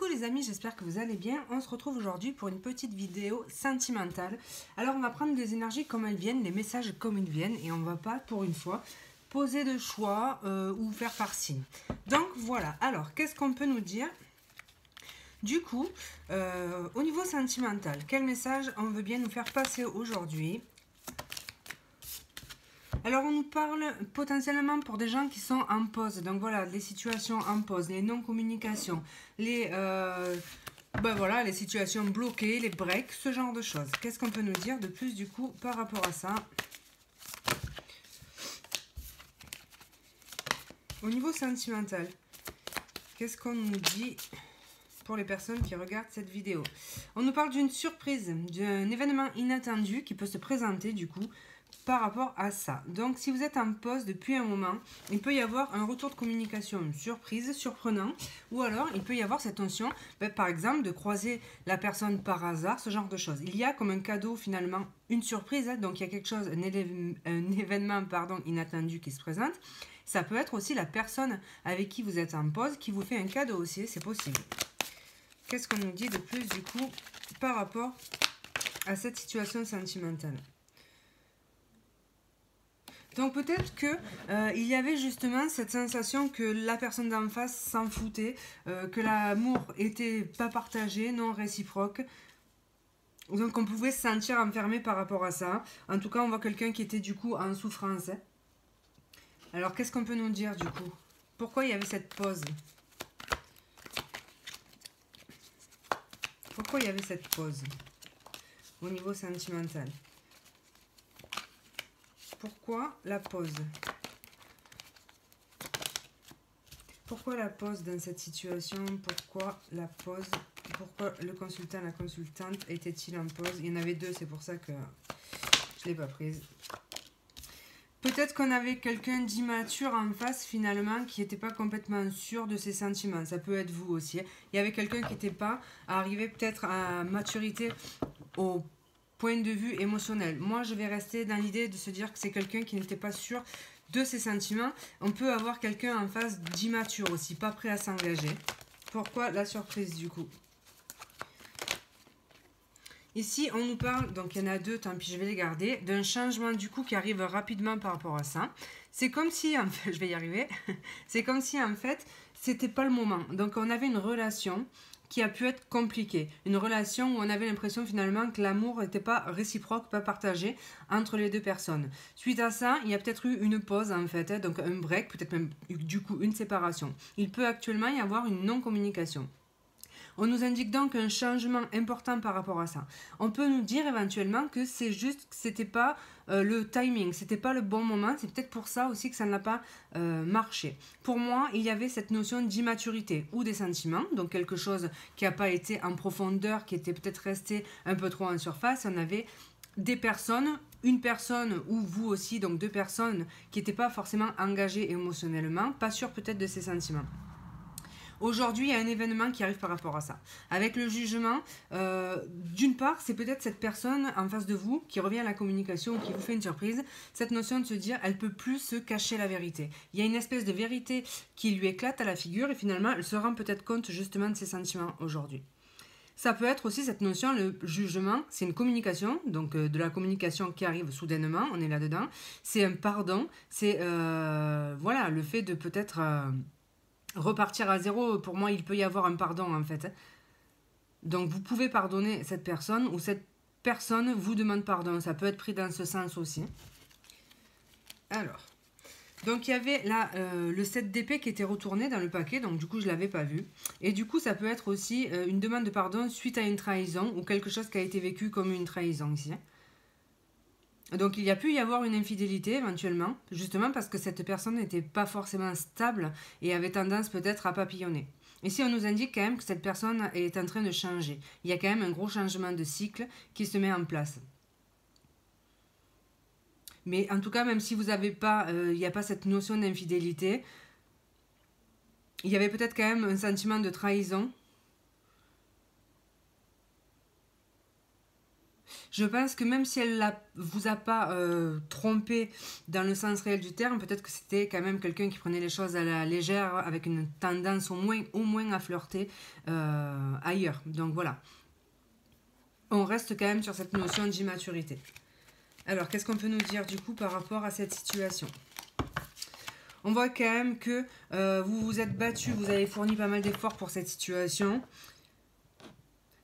Coucou les amis, j'espère que vous allez bien. On se retrouve aujourd'hui pour une petite vidéo sentimentale. Alors on va prendre les énergies comme elles viennent, les messages comme ils viennent, et on va pas pour une fois poser de choix ou faire par signe. Donc voilà, alors qu'est-ce qu'on peut nous dire du coup au niveau sentimental? Quel message on veut bien nous faire passer aujourd'hui? Alors on nous parle potentiellement pour des gens qui sont en pause, donc voilà, les situations en pause, les non-communications, les voilà, les situations bloquées, les breaks, ce genre de choses. Qu'est-ce qu'on peut nous dire de plus du coup par rapport à ça? Au niveau sentimental, qu'est-ce qu'on nous dit pour les personnes qui regardent cette vidéo? On nous parle d'une surprise, d'un événement inattendu qui peut se présenter du coup par rapport à ça. Donc si vous êtes en pause depuis un moment, il peut y avoir un retour de communication, une surprise, surprenant, ou alors il peut y avoir cette notion, par exemple, de croiser la personne par hasard, ce genre de choses. Il y a comme un cadeau finalement une surprise, donc il y a quelque chose, un événement inattendu qui se présente. Ça peut être aussi la personne avec qui vous êtes en pause qui vous fait un cadeau aussi, c'est possible. Qu'est-ce qu'on nous dit de plus du coup par rapport à cette situation sentimentale? Donc peut-être que il y avait justement cette sensation que la personne d'en face s'en foutait, que l'amour était pas partagé, non réciproque. Donc on pouvait se sentir enfermé par rapport à ça. En tout cas, on voit quelqu'un qui était du coup en souffrance. Alors qu'est-ce qu'on peut nous dire du coup? Pourquoi il y avait cette pause? Pourquoi il y avait cette pause au niveau sentimental? Pourquoi la pause? Pourquoi la pause dans cette situation? Pourquoi la pause? Pourquoi le consultant, la consultante était-il en pause? Il y en avait deux, c'est pour ça que je ne l'ai pas prise. Peut-être qu'on avait quelqu'un d'immature en face finalement qui n'était pas complètement sûr de ses sentiments. Ça peut être vous aussi. Il y avait quelqu'un qui n'était pas arrivé peut-être à maturité au point de vue émotionnel. Moi, je vais rester dans l'idée de se dire que c'est quelqu'un qui n'était pas sûr de ses sentiments. On peut avoir quelqu'un en face d'immature aussi, pas prêt à s'engager. Pourquoi la surprise du coup? Ici, on nous parle, donc il y en a deux, tant pis, je vais les garder, d'un changement du coup qui arrive rapidement par rapport à ça. C'est comme si, en fait, je vais y arriver, c'est comme si en fait, c'était pas le moment. Donc on avait une relation qui a pu être compliquée. Une relation où on avait l'impression finalement que l'amour n'était pas réciproque, pas partagé entre les deux personnes. Suite à ça, il y a peut-être eu une pause en fait, donc un break, peut-être même du coup une séparation. Il peut actuellement y avoir une non-communication. On nous indique donc un changement important par rapport à ça. On peut nous dire éventuellement que c'est juste que c'était pas le timing, c'était pas le bon moment. C'est peut-être pour ça aussi que ça n'a pas marché. Pour moi, il y avait cette notion d'immaturité ou des sentiments, donc quelque chose qui n'a pas été en profondeur, qui était peut-être resté un peu trop en surface. On avait des personnes, une personne ou vous aussi, donc deux personnes qui n'étaient pas forcément engagées émotionnellement, pas sûres peut-être de ses sentiments. Aujourd'hui, il y a un événement qui arrive par rapport à ça. Avec le jugement, d'une part, c'est peut-être cette personne en face de vous qui revient à la communication ou qui vous fait une surprise. Cette notion de se dire, elle ne peut plus se cacher la vérité. Il y a une espèce de vérité qui lui éclate à la figure et finalement, elle se rend peut-être compte justement de ses sentiments aujourd'hui. Ça peut être aussi cette notion, le jugement, c'est une communication, donc de la communication qui arrive soudainement, on est là-dedans. C'est un pardon, c'est voilà, le fait de peut-être... repartir à zéro, pour moi, il peut y avoir un pardon en fait. Donc vous pouvez pardonner cette personne ou cette personne vous demande pardon. Ça peut être pris dans ce sens aussi. Alors, donc il y avait là le 7 d'épée qui était retourné dans le paquet, donc du coup je ne l'avais pas vu. Et du coup ça peut être aussi une demande de pardon suite à une trahison ou quelque chose qui a été vécu comme une trahison ici. Donc il y a pu y avoir une infidélité éventuellement, justement parce que cette personne n'était pas forcément stable et avait tendance peut-être à papillonner. Ici on nous indique quand même que cette personne est en train de changer. Il y a quand même un gros changement de cycle qui se met en place. Mais en tout cas, même si vous n'avez pas, il n'y a pas cette notion d'infidélité, il y avait peut-être quand même un sentiment de trahison. Je pense que même si elle ne vous a pas trompé dans le sens réel du terme, peut-être que c'était quand même quelqu'un qui prenait les choses à la légère, avec une tendance au moins à flirter ailleurs. Donc voilà. On reste quand même sur cette notion d'immaturité. Alors, qu'est-ce qu'on peut nous dire du coup par rapport à cette situation? On voit quand même que vous vous êtes battu, vous avez fourni pas mal d'efforts pour cette situation.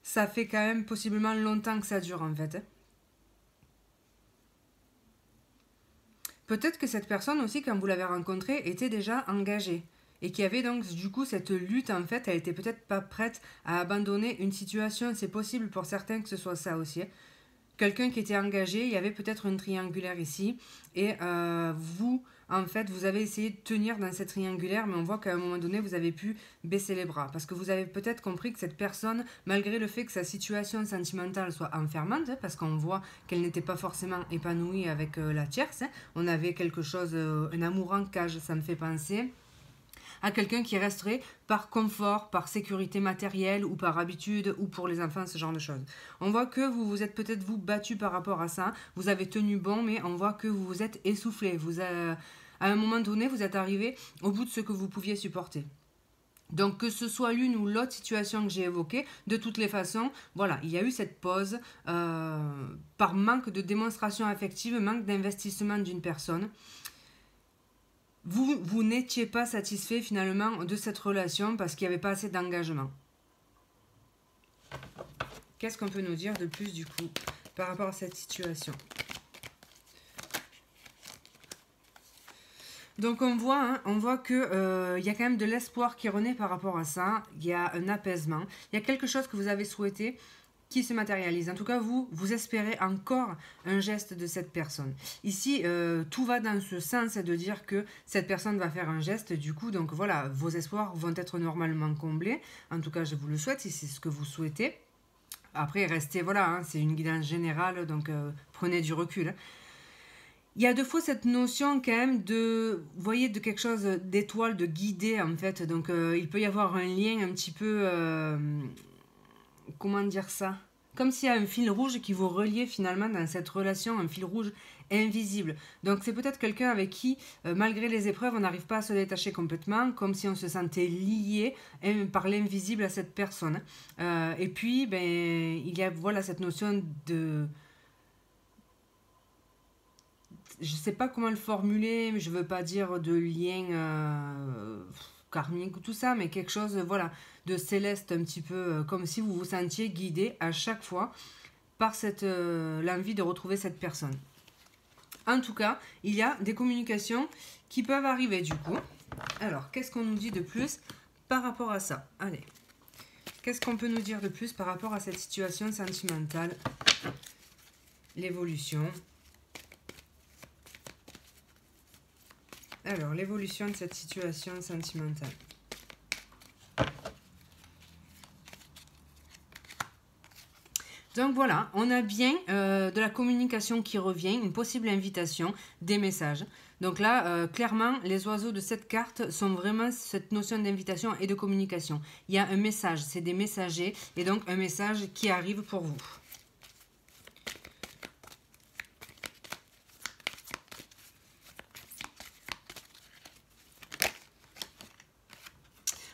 Ça fait quand même possiblement longtemps que ça dure en fait. Peut-être que cette personne aussi, quand vous l'avez rencontrée, était déjà engagée. Et qui avait donc du coup cette lutte en fait, elle était peut-être pas prête à abandonner une situation. C'est possible pour certains que ce soit ça aussi. Quelqu'un qui était engagé, il y avait peut-être une triangulaire ici. Et vous, en fait, vous avez essayé de tenir dans cette triangulaire, mais on voit qu'à un moment donné, vous avez pu baisser les bras. Parce que vous avez peut-être compris que cette personne, malgré le fait que sa situation sentimentale soit enfermante, parce qu'on voit qu'elle n'était pas forcément épanouie avec la tierce, on avait quelque chose, un amour en cage, ça me fait penser à quelqu'un qui resterait par confort, par sécurité matérielle ou par habitude ou pour les enfants, ce genre de choses. On voit que vous vous êtes peut-être vous battu par rapport à ça, vous avez tenu bon, mais on voit que vous vous êtes essoufflé. À un moment donné, vous êtes arrivé au bout de ce que vous pouviez supporter. Donc que ce soit l'une ou l'autre situation que j'ai évoquée, de toutes les façons, voilà, il y a eu cette pause par manque de démonstration affective, manque d'investissement d'une personne. Vous n'étiez pas satisfait finalement de cette relation parce qu'il n'y avait pas assez d'engagement. Qu'est-ce qu'on peut nous dire de plus du coup par rapport à cette situation? Donc on voit que y a quand même de l'espoir qui renaît par rapport à ça. Il y a un apaisement. Il y a quelque chose que vous avez souhaité qui se matérialise. En tout cas, vous espérez encore un geste de cette personne. Ici, tout va dans ce sens de dire que cette personne va faire un geste. Du coup, donc voilà, vos espoirs vont être normalement comblés. En tout cas, je vous le souhaite si c'est ce que vous souhaitez. Après, restez, voilà, hein, c'est une guidance générale, donc prenez du recul. Il y a deux fois cette notion quand même de, vous voyez, de quelque chose d'étoile, de guidé en fait. Donc il peut y avoir un lien un petit peu, comment dire ça? Comme s'il y a un fil rouge qui vous reliait finalement dans cette relation, un fil rouge invisible. Donc c'est peut-être quelqu'un avec qui, malgré les épreuves, on n'arrive pas à se détacher complètement, comme si on se sentait lié par l'invisible à cette personne. Et puis, ben, il y a voilà cette notion de... Je sais pas comment le formuler, mais je veux pas dire de lien karmique ou tout ça, mais quelque chose, voilà, de céleste un petit peu, comme si vous vous sentiez guidé à chaque fois par l'envie de retrouver cette personne. En tout cas, il y a des communications qui peuvent arriver du coup. Alors, qu'est-ce qu'on nous dit de plus par rapport à ça? Allez, qu'est-ce qu'on peut nous dire de plus par rapport à cette situation sentimentale? L'évolution. Alors, l'évolution de cette situation sentimentale. Donc voilà, on a bien de la communication qui revient, une possible invitation, des messages. Donc là, clairement, les oiseaux de cette carte sont vraiment cette notion d'invitation et de communication. Il y a un message, c'est des messagers, et donc un message qui arrive pour vous.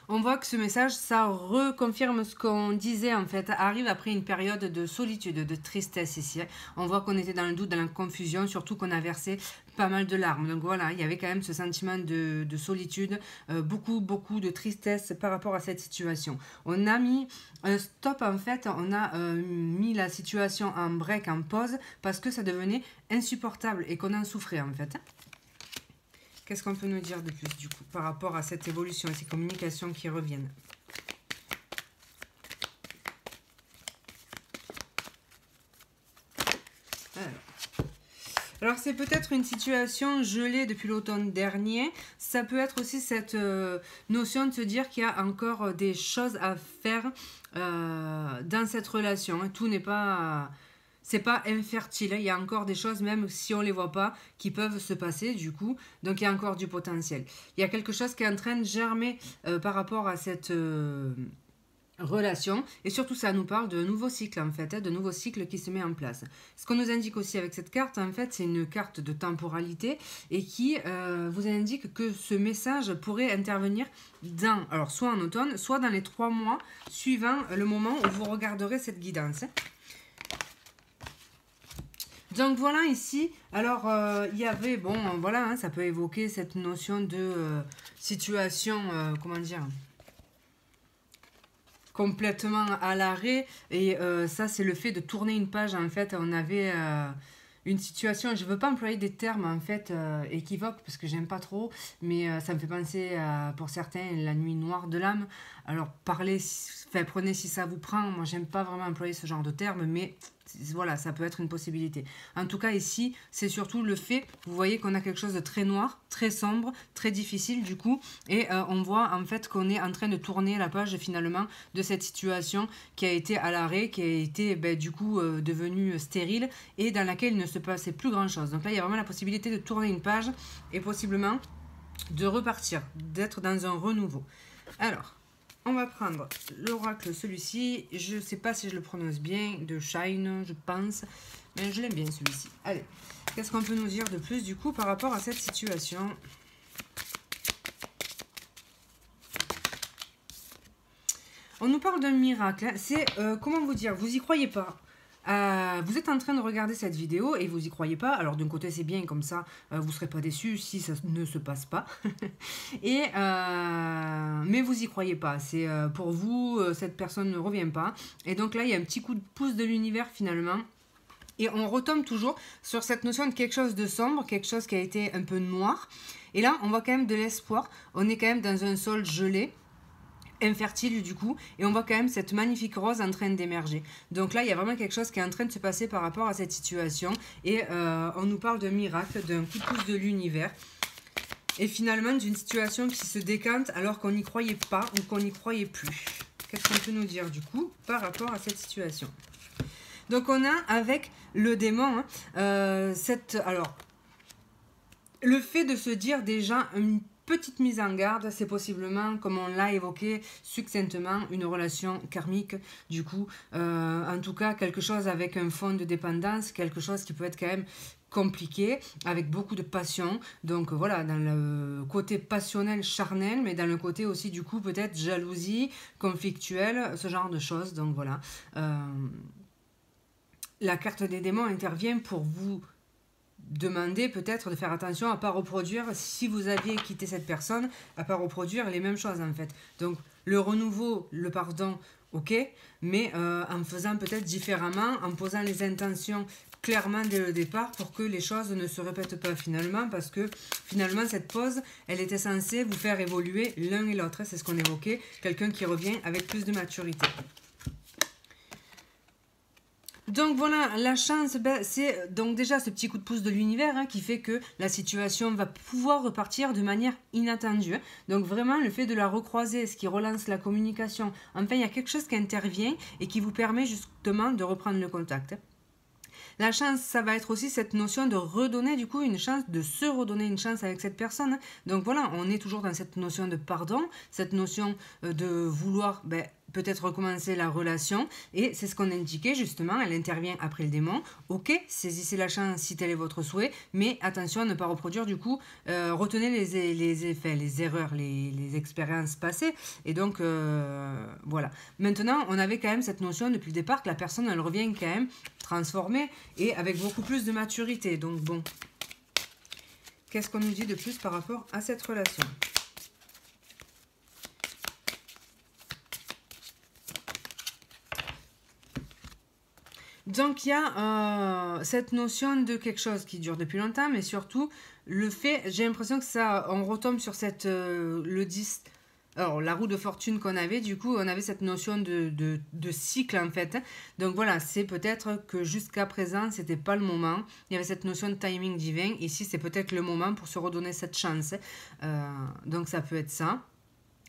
On voit que ce message, ça reconfirme ce qu'on disait en fait, arrive après une période de solitude, de tristesse ici. On voit qu'on était dans le doute, dans la confusion, surtout qu'on a versé pas mal de larmes. Donc voilà, il y avait quand même ce sentiment de solitude, beaucoup de tristesse par rapport à cette situation. On a mis un stop en fait, on a mis la situation en break, en pause, parce que ça devenait insupportable et qu'on en souffrait en fait. Qu'est-ce qu'on peut nous dire de plus, du coup, par rapport à cette évolution et ces communications qui reviennent? Alors c'est peut-être une situation gelée depuis l'automne dernier. Ça peut être aussi cette notion de se dire qu'il y a encore des choses à faire dans cette relation. Tout n'est pas... c'est pas infertile, il y a encore des choses, même si on ne les voit pas, qui peuvent se passer du coup. Donc il y a encore du potentiel. Il y a quelque chose qui est en train de germer par rapport à cette relation, et surtout ça nous parle de nouveaux cycles en fait, de nouveaux cycles qui se met en place. Ce qu'on nous indique aussi avec cette carte en fait, c'est une carte de temporalité et qui vous indique que ce message pourrait intervenir dans, alors soit en automne, soit dans les 3 mois suivant le moment où vous regarderez cette guidance. Donc voilà ici, alors il y avait, bon voilà, hein, ça peut évoquer cette notion de situation, comment dire, complètement à l'arrêt. Et ça, c'est le fait de tourner une page. En fait, on avait une situation, je ne veux pas employer des termes en fait équivoques parce que j'aime pas trop, mais ça me fait penser à, pour certains, la nuit noire de l'âme. Alors, parlez, enfin, prenez si ça vous prend. Moi, j'aime pas vraiment employer ce genre de termes, mais voilà, ça peut être une possibilité. En tout cas, ici, c'est surtout le fait, vous voyez qu'on a quelque chose de très noir, très sombre, très difficile du coup, et on voit en fait qu'on est en train de tourner la page finalement de cette situation qui a été à l'arrêt, qui a été du coup devenue stérile et dans laquelle il ne se passait plus grand chose. Donc là, il y a vraiment la possibilité de tourner une page et possiblement de repartir, d'être dans un renouveau. Alors, on va prendre l'oracle, celui-ci. Je ne sais pas si je le prononce bien, de Shine, je pense. Mais je l'aime bien, celui-ci. Allez, qu'est-ce qu'on peut nous dire de plus, du coup, par rapport à cette situation? On nous parle d'un miracle. C'est, comment vous dire, vous y croyez pas. Vous êtes en train de regarder cette vidéo et vous y croyez pas. Alors d'un côté c'est bien, comme ça vous serez pas déçus si ça ne se passe pas. Et mais vous y croyez pas. C'est pour vous, cette personne ne revient pas. Et donc là il y a un petit coup de pouce de l'univers finalement. Et on retombe toujours sur cette notion de quelque chose de sombre, quelque chose qui a été un peu noir. Et là on voit quand même de l'espoir. On est quand même dans un sol gelé, infertile du coup, et on voit quand même cette magnifique rose en train d'émerger. Donc là il y a vraiment quelque chose qui est en train de se passer par rapport à cette situation, et on nous parle d'un miracle, d'un coup de pouce de l'univers, et finalement d'une situation qui se décante alors qu'on n'y croyait pas ou qu'on n'y croyait plus. Qu'est-ce qu'on peut nous dire du coup par rapport à cette situation? Donc on a avec le démon alors le fait de se dire déjà une petite mise en garde, c'est possiblement, comme on l'a évoqué succinctement, une relation karmique, du coup, en tout cas quelque chose avec un fond de dépendance, quelque chose qui peut être quand même compliqué, avec beaucoup de passion. Donc voilà, dans le côté passionnel, charnel, mais dans le côté aussi du coup peut-être jalousie, conflictuelle, ce genre de choses. Donc voilà, la carte des démons intervient pour vous demander peut-être de faire attention à ne pas reproduire, si vous aviez quitté cette personne, à ne pas reproduire les mêmes choses en fait. Donc le renouveau, le pardon, ok, mais en faisant peut-être différemment, en posant les intentions clairement dès le départ pour que les choses ne se répètent pas finalement, parce que finalement cette pause, elle était censée vous faire évoluer l'un et l'autre, c'est ce qu'on évoquait, quelqu'un qui revient avec plus de maturité. Donc voilà, la chance, c'est donc déjà ce petit coup de pouce de l'univers qui fait que la situation va pouvoir repartir de manière inattendue. Donc vraiment, le fait de la recroiser, ce qui relance la communication. Enfin, il y a quelque chose qui intervient et qui vous permet justement de reprendre le contact. La chance, ça va être aussi cette notion de redonner du coup une chance, de se redonner une chance avec cette personne. Donc voilà, on est toujours dans cette notion de pardon, cette notion de vouloir peut-être recommencer la relation. Et c'est ce qu'on indiquait justement, elle intervient après le démon. Ok, saisissez la chance si tel est votre souhait, mais attention à ne pas reproduire du coup, retenez les effets, les erreurs, les expériences passées. Et donc voilà. Maintenant, on avait quand même cette notion depuis le départ que la personne, elle revient quand même transformée et avec beaucoup plus de maturité. Donc bon, qu'est-ce qu'on nous dit de plus par rapport à cette relation ? Donc il y a cette notion de quelque chose qui dure depuis longtemps, mais surtout le fait, j'ai l'impression que ça, on retombe sur cette, le 10, alors la roue de fortune qu'on avait, du coup on avait cette notion de cycle en fait. Donc voilà, c'est peut-être que jusqu'à présent c'était pas le moment, il y avait cette notion de timing divin, ici c'est peut-être le moment pour se redonner cette chance, donc ça peut être ça.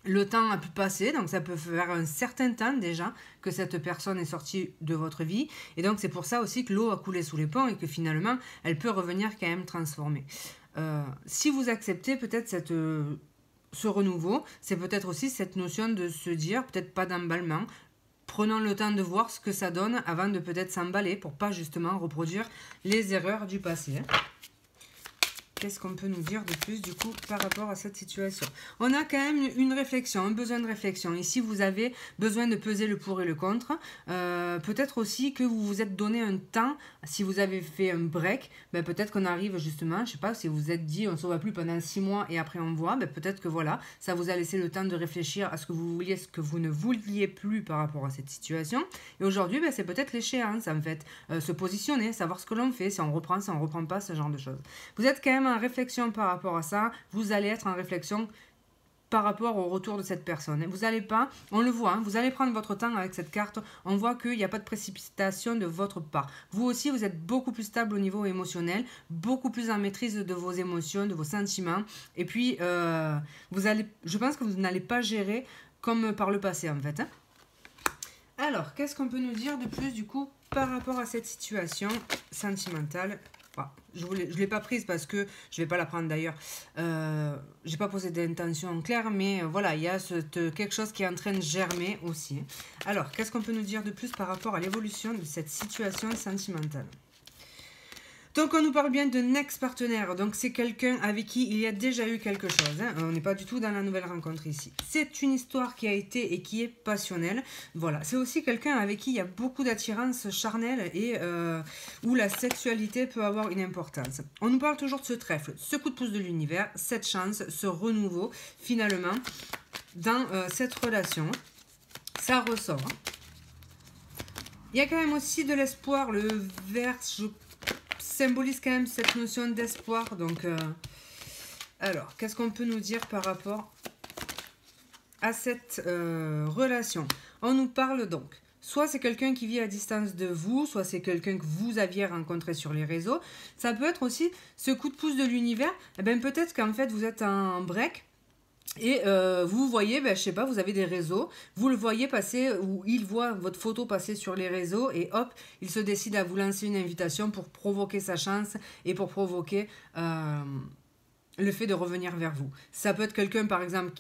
Le temps a pu passer, donc ça peut faire un certain temps déjà que cette personne est sortie de votre vie. Et donc c'est pour ça aussi que l'eau a coulé sous les ponts et que finalement, elle peut revenir quand même transformée. Si vous acceptez peut-être ce renouveau, c'est peut-être aussi cette notion de se dire, peut-être pas d'emballement, prenons le temps de voir ce que ça donne avant de peut-être s'emballer pour pas justement reproduire les erreurs du passé. Qu'est-ce qu'on peut nous dire de plus du coup par rapport à cette situation? On a quand même une réflexion, un besoin de réflexion. Ici, vous avez besoin de peser le pour et le contre. Peut-être aussi que vous vous êtes donné un temps. Si vous avez fait un break, ben peut-être qu'on arrive justement, je sais pas, si vous vous êtes dit on ne se voit plus pendant 6 mois et après on voit, ben peut-être que voilà, ça vous a laissé le temps de réfléchir à ce que vous vouliez, ce que vous ne vouliez plus par rapport à cette situation. Et aujourd'hui, ben, c'est peut-être l'échéance en fait. Se positionner, savoir ce que l'on fait, si on reprend, si on ne reprend pas, ce genre de choses. Vous êtes quand même en réflexion par rapport à ça, vous allez être en réflexion par rapport au retour de cette personne. Vous n'allez pas, on le voit, hein, vous allez prendre votre temps avec cette carte, on voit qu'il n'y a pas de précipitation de votre part. Vous aussi, vous êtes beaucoup plus stable au niveau émotionnel, beaucoup plus en maîtrise de vos émotions, de vos sentiments, et puis vous allez, je pense que vous n'allez pas gérer comme par le passé en fait. Hein. Alors, qu'est-ce qu'on peut nous dire de plus du coup par rapport à cette situation sentimentale? Je ne l'ai pas prise parce que je ne vais pas la prendre d'ailleurs. Je n'ai pas posé d'intention en clair, mais voilà, il y a quelque chose qui est en train de germer aussi. Alors, qu'est-ce qu'on peut nous dire de plus par rapport à l'évolution de cette situation sentimentale? Donc, on nous parle bien d'un ex-partenaire. Donc, c'est quelqu'un avec qui il y a déjà eu quelque chose. Hein. On n'est pas du tout dans la nouvelle rencontre ici. C'est une histoire qui a été et qui est passionnelle. Voilà. C'est aussi quelqu'un avec qui il y a beaucoup d'attirance charnelle et où la sexualité peut avoir une importance. On nous parle toujours de ce trèfle, ce coup de pouce de l'univers, cette chance, ce renouveau, finalement, dans cette relation. Ça ressort. Hein. Il y a quand même aussi de l'espoir. Le vert, je symbolise quand même cette notion d'espoir. Donc, alors, qu'est-ce qu'on peut nous dire par rapport à cette relation? On nous parle donc, soit c'est quelqu'un qui vit à distance de vous, soit c'est quelqu'un que vous aviez rencontré sur les réseaux. Ça peut être aussi ce coup de pouce de l'univers. Eh ben, peut-être qu'en fait, vous êtes en break. Et vous voyez, ben, je sais pas, vous avez des réseaux, vous le voyez passer, ou il voit votre photo passer sur les réseaux, et hop, il se décide à vous lancer une invitation pour provoquer sa chance et pour provoquer le fait de revenir vers vous. Ça peut être quelqu'un, par exemple,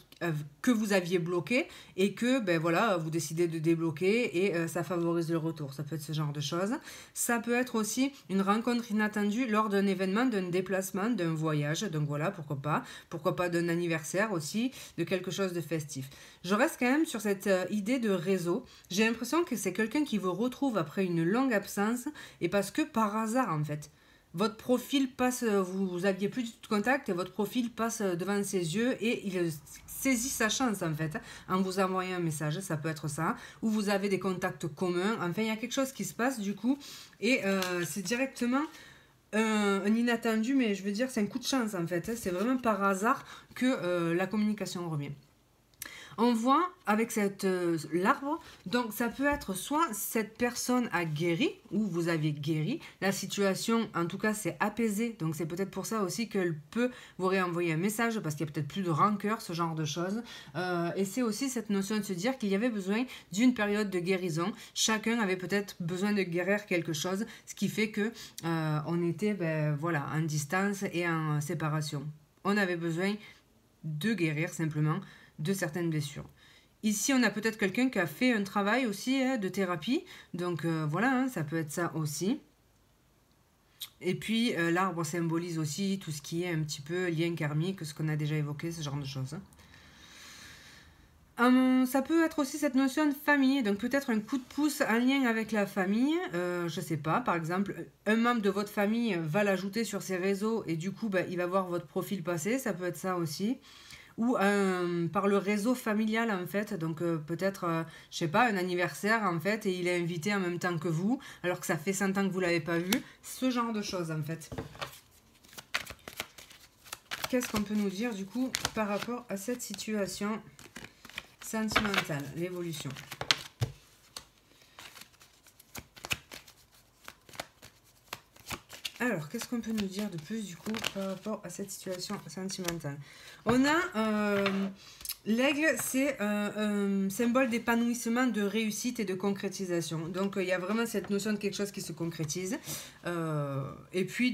que vous aviez bloqué et que, ben voilà, vous décidez de débloquer et ça favorise le retour. Ça peut être ce genre de choses. Ça peut être aussi une rencontre inattendue lors d'un événement, d'un déplacement, d'un voyage. Donc voilà, pourquoi pas. Pourquoi pas d'un anniversaire aussi, de quelque chose de festif. Je reste quand même sur cette idée de réseau. J'ai l'impression que c'est quelqu'un qui vous retrouve après une longue absence et parce que par hasard, en fait. Votre profil passe, vous aviez plus du tout de contact et votre profil passe devant ses yeux et il saisit sa chance en fait en vous envoyant un message, ça peut être ça, ou vous avez des contacts communs, enfin il y a quelque chose qui se passe du coup et c'est directement un inattendu, mais je veux dire c'est un coup de chance en fait, c'est vraiment par hasard que la communication revient. On voit avec l'arbre, donc ça peut être soit cette personne a guéri, ou vous avez guéri, la situation en tout cas s'est apaisée, donc c'est peut-être pour ça aussi qu'elle peut vous réenvoyer un message, parce qu'il y a peut-être plus de rancœur, ce genre de choses, et c'est aussi cette notion de se dire qu'il y avait besoin d'une période de guérison, chacun avait peut-être besoin de guérir quelque chose, ce qui fait que on était voilà, en distance et en séparation. On avait besoin de guérir simplement de certaines blessures. Ici, on a peut-être quelqu'un qui a fait un travail aussi de thérapie. Donc voilà, hein, ça peut être ça aussi. Et puis l'arbre symbolise aussi tout ce qui est un petit peu lien karmique, ce qu'on a déjà évoqué, ce genre de choses. Ça peut être aussi cette notion de famille, donc peut-être un coup de pouce en lien avec la famille, je sais pas, par exemple, un membre de votre famille va l'ajouter sur ses réseaux et du coup, il va voir votre profil passer, ça peut être ça aussi. Ou par le réseau familial en fait, donc peut-être, je sais pas, un anniversaire en fait, et il est invité en même temps que vous, alors que ça fait 100 ans que vous l'avez pas vu, ce genre de choses en fait. Qu'est-ce qu'on peut nous dire du coup par rapport à cette situation sentimentale, l'évolution? Alors, qu'est-ce qu'on peut nous dire de plus du coup par rapport à cette situation sentimentale? On a L'aigle, c'est un symbole d'épanouissement, de réussite et de concrétisation. Donc, il y a vraiment cette notion de quelque chose qui se concrétise. Et puis,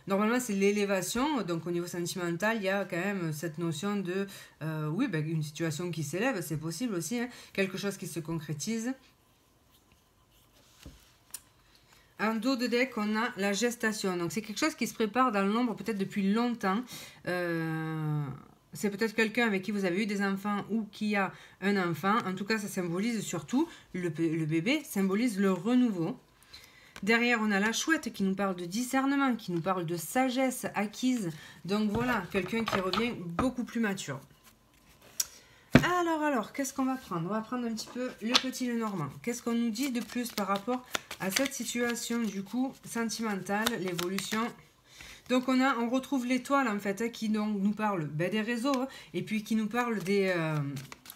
normalement, c'est l'élévation. Donc, au niveau sentimental, il y a quand même cette notion de... oui, ben, une situation qui s'élève, c'est possible aussi. Hein, quelque chose qui se concrétise. En dos de deck, on a la gestation. Donc, c'est quelque chose qui se prépare dans l'ombre peut-être depuis longtemps. C'est peut-être quelqu'un avec qui vous avez eu des enfants ou qui a un enfant. En tout cas, ça symbolise surtout, le bébé symbolise le renouveau. Derrière, on a la chouette qui nous parle de discernement, qui nous parle de sagesse acquise. Donc voilà, quelqu'un qui revient beaucoup plus mature. Alors, qu'est-ce qu'on va prendre? On va prendre un petit peu le petit Lenormand. Qu'est-ce qu'on nous dit de plus par rapport à cette situation, du coup, sentimentale, l'évolution? Donc, on retrouve l'étoile, en fait, qui donc, nous parle des réseaux, hein, et puis qui nous parle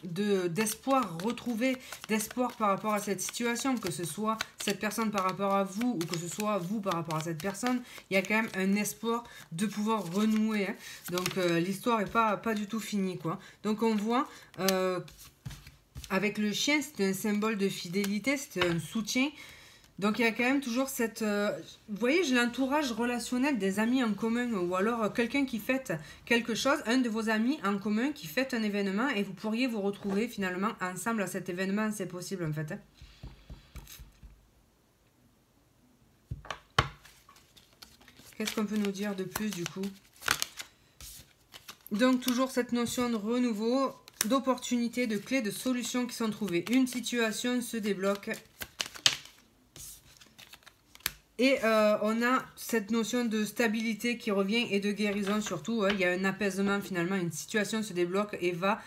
d'espoir retrouvé, d'espoir par rapport à cette situation, que ce soit cette personne par rapport à vous, ou que ce soit vous par rapport à cette personne, il y a quand même un espoir de pouvoir renouer. Hein. Donc, l'histoire n'est pas du tout finie, quoi. Donc, on voit... avec le chien, c'est un symbole de fidélité, c'est un soutien. Donc il y a quand même toujours cette... vous voyez, j'ai l'entourage relationnel des amis en commun ou alors quelqu'un qui fête quelque chose, un de vos amis en commun qui fête un événement et vous pourriez vous retrouver finalement ensemble à cet événement, c'est possible en fait. Hein. Qu'est-ce qu'on peut nous dire de plus du coup? Donc toujours cette notion de renouveau, d'opportunité, de clés, de solutions qui sont trouvées. Une situation se débloque. Et on a cette notion de stabilité qui revient et de guérison surtout. Hein. Il y a un apaisement finalement, une situation se débloque et va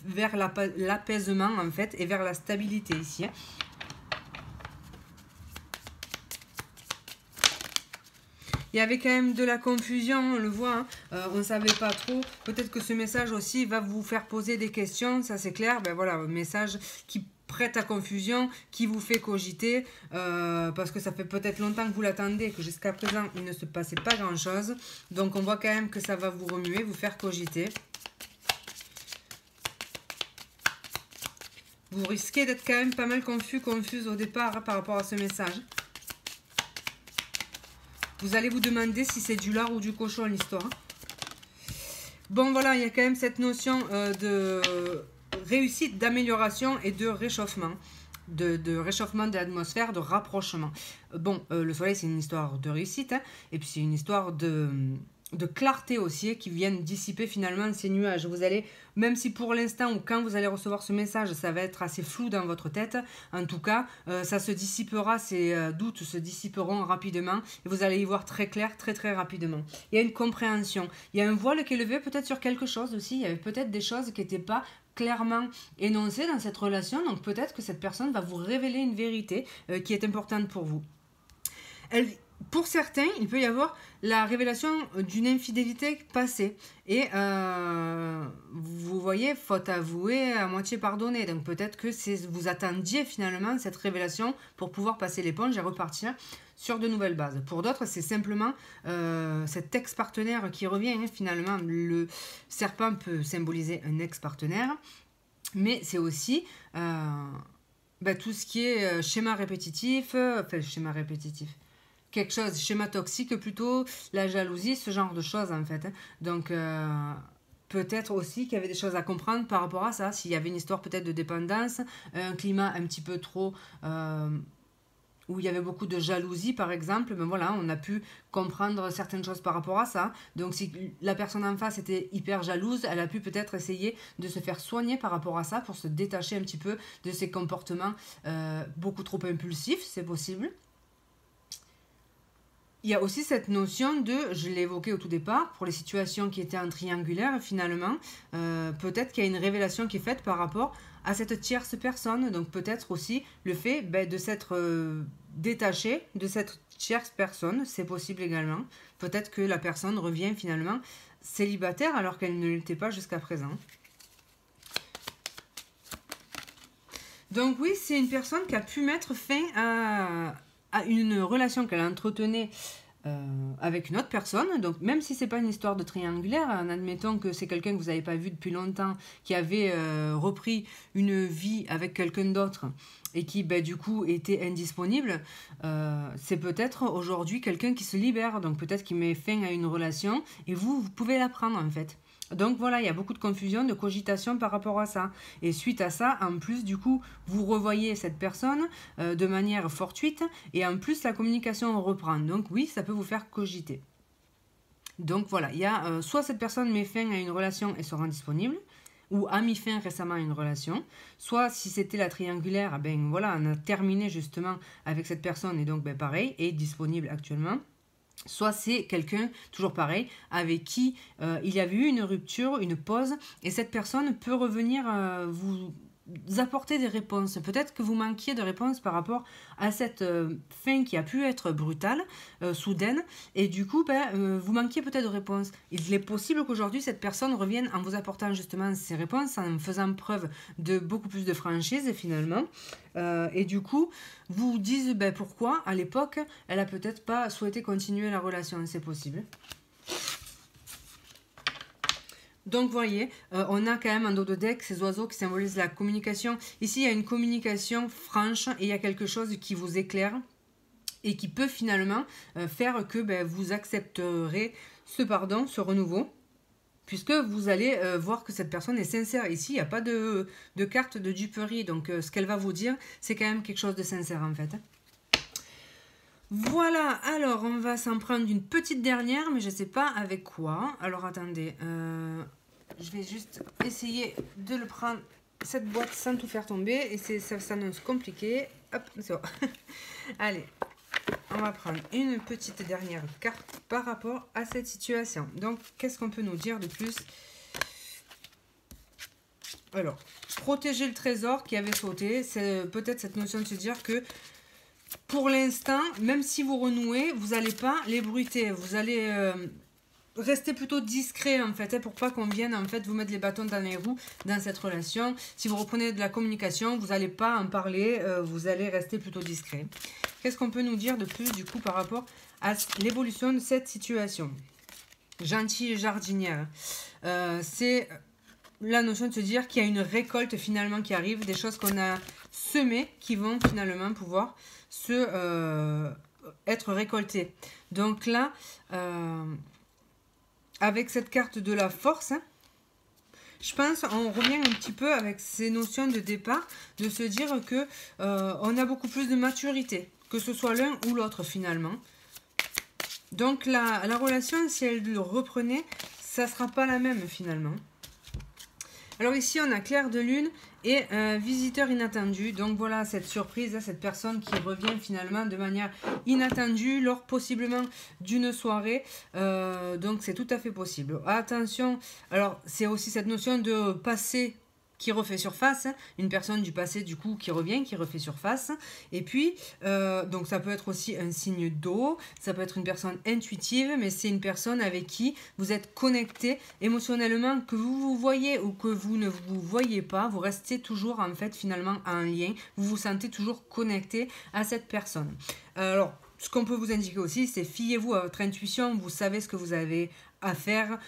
vers l'apaisement en fait et vers la stabilité ici. Hein. Il y avait quand même de la confusion, on le voit, hein. On ne savait pas trop. Peut-être que ce message aussi va vous faire poser des questions, ça c'est clair. Ben voilà, un message qui prête à confusion, qui vous fait cogiter, parce que ça fait peut-être longtemps que vous l'attendez, que jusqu'à présent il ne se passait pas grand-chose. Donc on voit quand même que ça va vous remuer, vous faire cogiter. Vous risquez d'être quand même pas mal confuse au départ hein, par rapport à ce message. Vous allez vous demander si c'est du lard ou du cochon l'histoire. Bon voilà, il y a quand même cette notion de réussite, d'amélioration et de réchauffement. De réchauffement de l'atmosphère, de rapprochement. Bon, le soleil c'est une histoire de réussite. Hein, et puis c'est une histoire de clarté aussi qui viennent dissiper finalement ces nuages. Vous allez, même si pour l'instant ou quand vous allez recevoir ce message, ça va être assez flou dans votre tête, en tout cas, ça se dissipera, ces doutes se dissiperont rapidement et vous allez y voir très clair, très rapidement. Il y a une compréhension, il y a un voile qui est levé peut-être sur quelque chose aussi, il y avait peut-être des choses qui n'étaient pas clairement énoncées dans cette relation, donc peut-être que cette personne va vous révéler une vérité qui est importante pour vous. Pour certains, il peut y avoir la révélation d'une infidélité passée. Et vous voyez, faute avouée, à moitié pardonnée. Donc peut-être que vous attendiez finalement cette révélation pour pouvoir passer l'éponge et repartir sur de nouvelles bases. Pour d'autres, c'est simplement cet ex-partenaire qui revient. Hein, finalement, le serpent peut symboliser un ex-partenaire. Mais c'est aussi tout ce qui est schéma répétitif. Schéma répétitif. Quelque chose, schéma toxique plutôt, la jalousie, ce genre de choses en fait. Donc peut-être aussi qu'il y avait des choses à comprendre par rapport à ça. S'il y avait une histoire peut-être de dépendance, un climat un petit peu trop... où il y avait beaucoup de jalousie par exemple, ben voilà, on a pu comprendre certaines choses par rapport à ça. Donc si la personne en face était hyper jalouse, elle a pu peut-être essayer de se faire soigner par rapport à ça pour se détacher un petit peu de ses comportements beaucoup trop impulsifs, c'est possible. Il y a aussi cette notion de, je l'ai évoqué au tout départ, pour les situations qui étaient en triangulaire, finalement, peut-être qu'il y a une révélation qui est faite par rapport à cette tierce personne. Donc peut-être aussi le fait de s'être détaché de cette tierce personne, c'est possible également. Peut-être que la personne revient finalement célibataire alors qu'elle ne l'était pas jusqu'à présent. Donc oui, c'est une personne qui a pu mettre fin à une relation qu'elle entretenait avec une autre personne. Donc même si c'est pas une histoire de triangulaire, en admettant que c'est quelqu'un que vous n'avez pas vu depuis longtemps, qui avait repris une vie avec quelqu'un d'autre et qui du coup était indisponible, c'est peut-être aujourd'hui quelqu'un qui se libère, donc peut-être qu'il met fin à une relation et vous pouvez la prendre en fait. Donc voilà, il y a beaucoup de confusion, de cogitation par rapport à ça. Et suite à ça, en plus, du coup, vous revoyez cette personne de manière fortuite et en plus, la communication reprend. Donc oui, ça peut vous faire cogiter. Donc voilà, il y a soit cette personne met fin à une relation et se rend disponible, ou a mis fin récemment à une relation, soit si c'était la triangulaire, ben voilà, on a terminé justement avec cette personne et donc pareil, est disponible actuellement. Soit c'est quelqu'un, toujours pareil, avec qui il y avait eu une rupture, une pause, et cette personne peut revenir vous apporter des réponses. Peut-être que vous manquiez de réponses par rapport à cette fin qui a pu être brutale, soudaine, et du coup, vous manquiez peut-être de réponses. Il est possible qu'aujourd'hui, cette personne revienne en vous apportant justement ces réponses, en faisant preuve de beaucoup plus de franchise, finalement. Et du coup, vous dites pourquoi, à l'époque, elle a peut-être pas souhaité continuer la relation. C'est possible. Donc, vous voyez, on a quand même en dos de deck ces oiseaux qui symbolisent la communication. Ici, il y a une communication franche et il y a quelque chose qui vous éclaire et qui peut finalement faire que vous accepterez ce renouveau, puisque vous allez voir que cette personne est sincère. Ici, il n'y a pas de carte de duperie, donc ce qu'elle va vous dire, c'est quand même quelque chose de sincère en fait. Voilà, alors on va s'en prendre une petite dernière, mais je ne sais pas avec quoi. Alors attendez, je vais juste essayer de le prendre, cette boîte, sans tout faire tomber, et ça s'annonce compliqué. Hop, c'est bon. Allez, on va prendre une petite dernière carte par rapport à cette situation. Donc, qu'est-ce qu'on peut nous dire de plus? Alors, protéger le trésor qui avait sauté, c'est peut-être cette notion de se dire que pour l'instant, même si vous renouez, vous n'allez pas l'ébruiter. Vous allez rester plutôt discret en fait, pour pas qu'on vienne en fait vous mettre les bâtons dans les roues dans cette relation. Si vous reprenez de la communication, vous n'allez pas en parler, vous allez rester plutôt discret. Qu'est-ce qu'on peut nous dire de plus du coup par rapport à l'évolution de cette situation? Gentille jardinière. C'est la notion de se dire qu'il y a une récolte finalement qui arrive, des choses qu'on a semées qui vont finalement pouvoir être récoltées. Donc là, avec cette carte de la force, je pense on revient un petit peu avec ces notions de départ, de se dire que on a beaucoup plus de maturité, que ce soit l'un ou l'autre finalement. Donc la relation, si elle le reprenait, ça ne sera pas la même finalement. Alors ici, on a clair de lune et visiteur inattendu. Donc voilà, cette surprise, cette personne qui revient finalement de manière inattendue lors possiblement d'une soirée. Donc c'est tout à fait possible. Attention, alors c'est aussi cette notion de passé qui refait surface, une personne du passé du coup qui revient, qui refait surface, et puis donc ça peut être aussi un signe d'eau, ça peut être une personne intuitive, mais c'est une personne avec qui vous êtes connecté émotionnellement, que vous vous voyez ou que vous ne vous voyez pas, vous restez toujours en fait finalement en lien, vous vous sentez toujours connecté à cette personne. Alors, ce qu'on peut vous indiquer aussi, c'est fiez-vous à votre intuition, vous savez ce que vous avez à faire.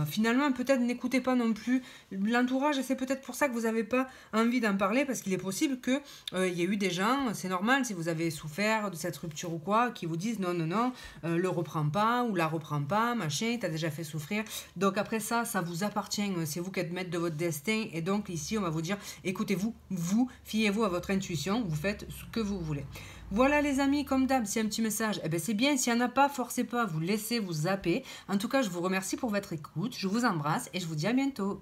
Finalement, peut-être n'écoutez pas non plus l'entourage, et c'est peut-être pour ça que vous n'avez pas envie d'en parler, parce qu'il est possible que il y ait eu des gens, c'est normal si vous avez souffert de cette rupture ou quoi, qui vous disent non, non, non, le reprends pas, ou la reprends pas, machin, t'as déjà fait souffrir. Donc après ça vous appartient, c'est vous qui êtes maître de votre destin, et donc ici on va vous dire, écoutez-vous, fiez-vous à votre intuition, vous faites ce que vous voulez. Voilà les amis, comme d'hab, s'il y a un petit message, c'est bien. S'il n'y en a pas, forcez pas, vous laissez, vous zappez. En tout cas, je vous remercie pour votre écoute, je vous embrasse et je vous dis à bientôt.